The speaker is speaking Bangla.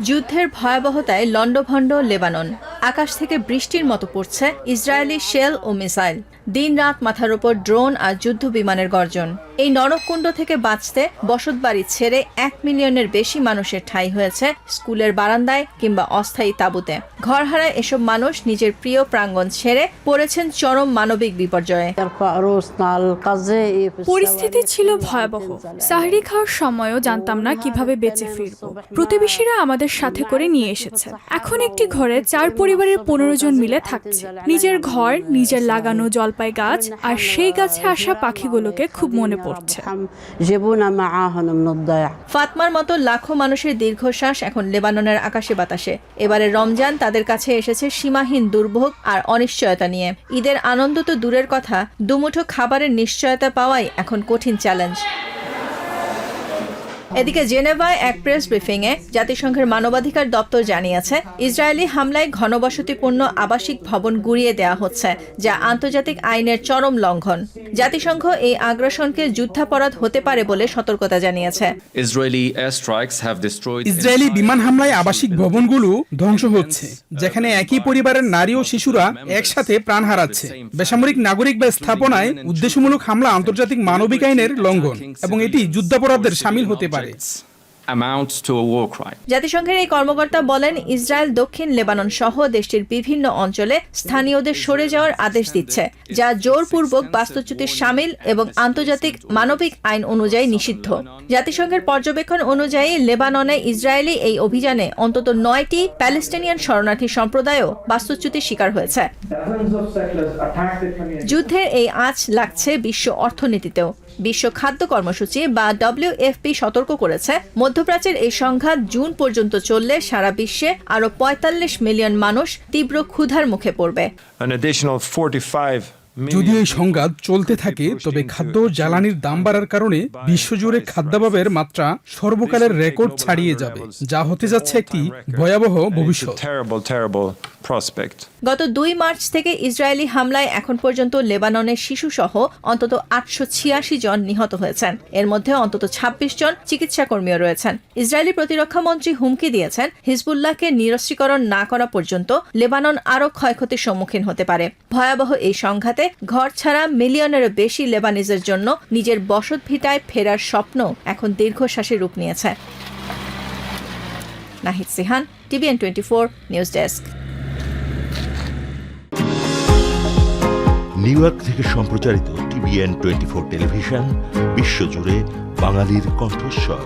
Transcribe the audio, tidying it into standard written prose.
যুদ্ধের ভয়াবহতায় লণ্ডভণ্ড লেবানন। আকাশ থেকে বৃষ্টির মতো পড়ছে ইসরায়েলি শেল ও মিসাইল। দিন-রাত মাথার উপর ড্রোন আর যুদ্ধ বিমানের গর্জন। এই নরককুণ্ড থেকে বাঁচতে বসতবাড়ি ছেড়ে 1 মিলিয়নের বেশি মানুষের ঠাঁই হয়েছে স্কুলের বারান্দায় কিংবা অস্থায়ী তাঁবুতে। ঘরহারায় এসব মানুষ নিজের প্রিয় প্রাঙ্গণ ছেড়ে পড়েছেন চরম মানবিক বিপর্যয়ে। পরিস্থিতি ছিল ভয়াবহ। সাহরি খাওয়ার সময়ও জানতাম না কিভাবে বেঁচে ফিরব। প্রতিবেশীরা আমাদের সাথে করে নিয়ে এসেছে। এখন একটি ঘরে 4 পরিবারের 15 জন মিলে থাকছে। নিজের ঘর, নিজের লাগানো জলপাই গাছ আর সেই গাছে আসা পাখিগুলোকে খুব মনে পড়ছে। ফাতমার মতো লাখো মানুষের দীর্ঘশ্বাস এখন লেবাননের আকাশে বাতাসে। এবারে রমজান তাদের কাছে এসেছে সীমাহীন দুর্ভোগ আর অনিশ্চয়তা নিয়ে। ঈদের আনন্দ তো দূরের কথা, দুমুঠো খাবারের নিশ্চয়তা পাওয়াই এখন কঠিন চ্যালেঞ্জ। এদিকে জেনেভায় এক প্রেস ব্রিফিংয়ে জাতিসংঘের মানবাধিকার দপ্তর জানিয়েছে, ইসরায়েলি হামলায় ঘনবসতিপূর্ণ আবাসিক ভবন গুঁড়িয়ে দেওয়া হচ্ছে, যা আন্তর্জাতিক আইনের চরম লঙ্ঘন। জাতিসংঘ এই আগ্রাসনকে যুদ্ধাপরাধ হতে পারে বলে সতর্কতা জানিয়েছে। ইসরায়েলি বিমান হামলায় আবাসিক ভবনগুলো ধ্বংস হচ্ছে, যেখানে একই পরিবারের নারী ও শিশুরা একসাথে প্রাণ হারাচ্ছে। বেসামরিক নাগরিক বা স্থাপনায় উদ্দেশ্যমূলক হামলা আন্তর্জাতিক মানবিক আইনের লঙ্ঘন এবং এটি যুদ্ধাপরাধের শামিল হতে পারে। জাতিসংঘের এই কর্মকর্তা বলেন, ইসরায়েল দক্ষিণ লেবানন সহ দেশটির বিভিন্ন অঞ্চলে স্থানীয়দের সরে যাওয়ার আদেশ দিচ্ছে, যা জোরপূর্বক বাস্তুচ্যুতির শামিল এবং আন্তর্জাতিক মানবিক আইন অনুযায়ী নিষিদ্ধ। জাতিসংঘের পর্যবেক্ষণ অনুযায়ী লেবাননে ইসরায়েলি এই অভিযানে অন্তত 9টি প্যালেস্টিনিয়ান শরণার্থী সম্প্রদায়ও বাস্তুচ্যুতির শিকার হয়েছে। যুদ্ধের এই আঁচ লাগছে বিশ্ব অর্থনীতিতেও। বিশ্ব খাদ্য কর্মসূচি বা WFP সতর্ক করেছে, মধ্যপ্রাচ্যের এই সংঘাত জুন পর্যন্ত চললে সারা বিশ্বে আরো 45 মিলিয়ন মানুষ তীব্র ক্ষুধার মুখে পড়বে। যদি এই সংঘাত চলতে থাকে, তবে খাদ্য ও জ্বালানির দাম বাড়ার কারণে বিশ্বজুড়ে খাদ্যাভাবের মাত্রা সর্বকালের রেকর্ড ছাড়িয়ে যাবে, যা হতে যাচ্ছে একটি ভয়াবহ ভবিষ্যৎ। গত 2 মার্চ থেকে ইসরায়েলি হামলায় এখন পর্যন্ত লেবাননের শিশুসহ অন্তত 886 জন নিহত হয়েছেন। এর মধ্যে অন্তত 26 জন চিকিৎসা কর্মীও রয়েছেন। ইসরায়েলি প্রতিরক্ষা মন্ত্রী হুমকি দিয়েছেন, হিজবুল্লাহকে নিরস্ত্রীকরণ না করা পর্যন্ত লেবানন আরও ক্ষয়ক্ষতির সম্মুখীন হতে পারে। ভয়াবহ এই সংঘাতে ঘর ছাড়া মিলিয়নেরও বেশি লেবানিজের জন্য নিজের বসত ভিটায় ফেরার স্বপ্ন এখন দীর্ঘশ্বাসে রূপ নিয়েছে। Nahid Sihan, TVN 24 news desk. New York থেকে সম্প্রচারিত TVN 24 টেলিভিশন বিশ্বজুড়ে বাঙালির কণ্ঠস্বর।